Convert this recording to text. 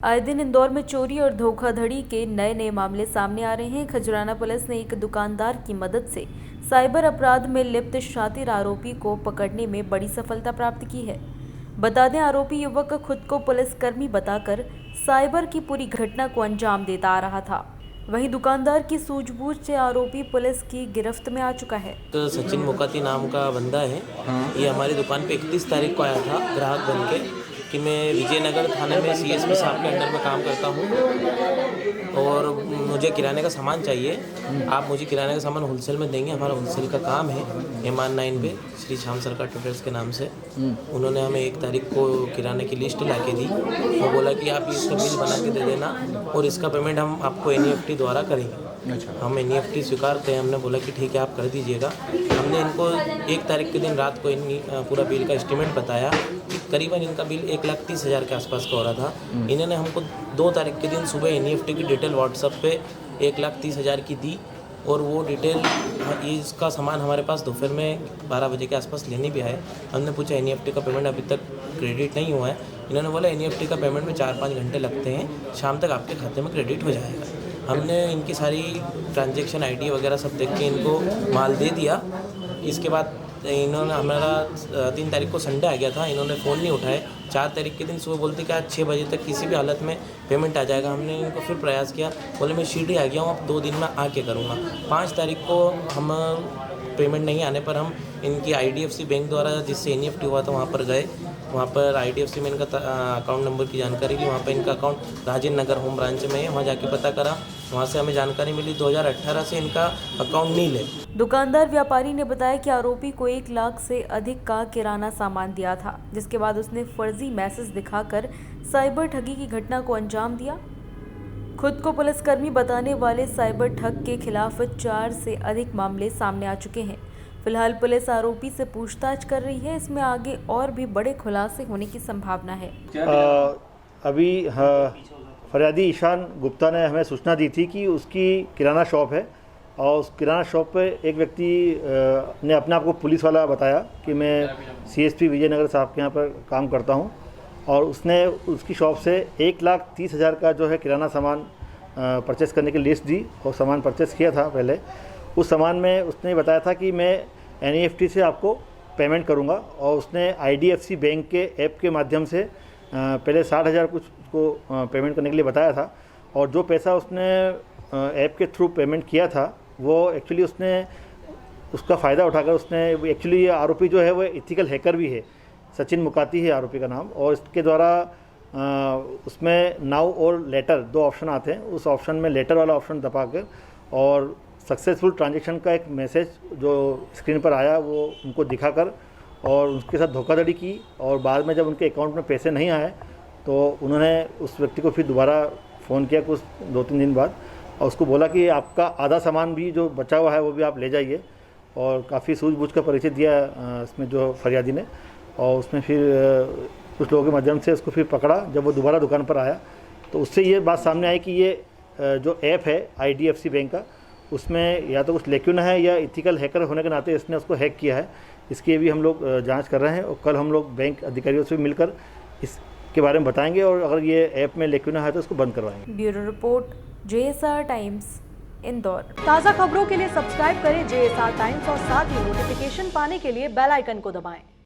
आए दिन इंदौर में चोरी और धोखाधड़ी के नए नए मामले सामने आ रहे हैं। खजराना पुलिस ने एक दुकानदार की मदद से साइबर अपराध में लिप्त शातिर आरोपी को पकड़ने में बड़ी सफलता प्राप्त की है। बता दें, आरोपी युवक खुद को पुलिसकर्मी बताकर साइबर की पूरी घटना को अंजाम देता आ रहा था। वहीं दुकानदार की सूझबूझ से आरोपी पुलिस की गिरफ्त में आ चुका है। तो सचिन मुकाती नाम का बंदा है। ये हमारी दुकान पे 31 तारीख को आया था ग्राहक बन के कि मैं विजयनगर थाने में सीएसपी साहब के अंडर में काम करता हूँ और मुझे किराने का सामान चाहिए। आप मुझे किराने का सामान होलसेल में देंगे। हमारा होलसेल का काम है एमान 9 पे श्री श्याम सरकार ट्रेडर्स के नाम से। उन्होंने हमें 1 तारीख को किराने की लिस्ट ला के दी। वो बोला कि आप इसका बिल बना के दे देना और इसका पेमेंट हम आपको NEFT द्वारा करेंगे। हम NEFT स्वीकारते हैं। हमने बोला कि ठीक है, आप कर दीजिएगा। हमने इनको 1 तारीख के दिन रात को पूरा बिल का एस्टीमेट बताया कि करीबन इनका बिल 1,30,000 के आसपास का हो रहा था। इन्होंने हमको 2 तारीख के दिन सुबह NEFT की डिटेल व्हाट्सएप पे 1,30,000 की दी और वो डिटेल इसका सामान हमारे पास दोपहर में 12 बजे के आसपास लेने भी आए। हमने पूछा NEFT का पेमेंट अभी तक क्रेडिट नहीं हुआ है। इन्होंने बोला NEFT का पेमेंट में 4-5 घंटे लगते हैं, शाम तक आपके खाते में क्रेडिट हो जाएगा। हमने इनकी सारी ट्रांजैक्शन ID वगैरह सब देख के इनको माल दे दिया। इसके बाद इन्होंने हमारा 3 तारीख को संडे आ गया था, इन्होंने फ़ोन नहीं उठाए। 4 तारीख के दिन सुबह बोलते कि आज 6 बजे तक किसी भी हालत में पेमेंट आ जाएगा। हमने इनको फिर प्रयास किया, बोले मैं शिरडी आ गया हूँ, अब 2 दिन में आके करूँगा। 5 तारीख को हम पेमेंट नहीं आने पर हम इनकी IDFC बैंक द्वारा जिससे NEFT हुआ था वहाँ पर गए। वहाँ पर IDFC में इनका अकाउंट नंबर की जानकारी ली। वहाँ पर इनका account Rajendra Nagar home branch में है। वहाँ जाके पता करा, वहाँ से हमें जानकारी मिली 2018 से इनका अकाउंट नील है। दुकानदार व्यापारी ने बताया कि आरोपी को 1 लाख से अधिक का किराना सामान दिया था, जिसके बाद उसने फर्जी मैसेज दिखाकर साइबर ठगी की घटना को अंजाम दिया। खुद को पुलिसकर्मी बताने वाले साइबर ठग के खिलाफ 4 से अधिक मामले सामने आ चुके हैं। फिलहाल पुलिस आरोपी से पूछताछ कर रही है। इसमें आगे और भी बड़े खुलासे होने की संभावना है। अभी फरियादी ईशान गुप्ता ने हमें सूचना दी थी कि उसकी किराना शॉप है और उस किराना शॉप पे एक व्यक्ति ने अपने आप को पुलिस वाला बताया कि मैं CSP विजयनगर साहब के यहाँ पर काम करता हूँ और उसने उसकी शॉप से 1,30,000 का जो है किराना सामान परचेस करने की लिस्ट दी और सामान परचेस किया था। पहले उस सामान में उसने बताया था कि मैं NEFT से आपको पेमेंट करूँगा और उसने IDFC बैंक के ऐप के माध्यम से पहले 60,000 कुछ को पेमेंट करने के लिए बताया था और जो पैसा उसने ऐप के थ्रू पेमेंट किया था वो एक्चुअली उसने उसका फ़ायदा उठाकर उसने एक्चुअली ये आरोपी जो है वो एथिकल हैकर भी है। सचिन मुकाती है आरोपी का नाम और इसके द्वारा उसमें नाउ और लेटर 2 ऑप्शन आते हैं। उस ऑप्शन में लेटर वाला ऑप्शन दबाकर और सक्सेसफुल ट्रांजैक्शन का एक मैसेज जो स्क्रीन पर आया वो उनको दिखाकर और उसके साथ धोखाधड़ी की और बाद में जब उनके अकाउंट में पैसे नहीं आए तो उन्होंने उस व्यक्ति को फिर दोबारा फ़ोन किया कुछ 2-3 दिन बाद और उसको बोला कि आपका आधा सामान भी जो बचा हुआ है वो भी आप ले जाइए और काफ़ी सूझबूझ का परिचय दिया इसमें जो फरियादी ने और उसमें फिर कुछ लोगों के माध्यम से उसको फिर पकड़ा। जब वो दोबारा दुकान पर आया तो उससे ये बात सामने आई कि ये जो ऐप है IDFC बैंक का उसमें या तो कुछ लेक्यून है या इथिकल हैकर होने के नाते इसने उसको हैक किया है। इसकी भी हम लोग जांच कर रहे हैं और कल हम लोग बैंक अधिकारियों से मिलकर इसके बारे में बताएंगे और अगर ये ऐप में लेक्यून है तो उसको बंद करवाएंगे। Bureau report, JSR times, Indore. ताज़ा खबरों के लिए सब्सक्राइब करें JSR टाइम्स और साथ ही नोटिफिकेशन पाने के लिए बेल आइकन को दबाएं।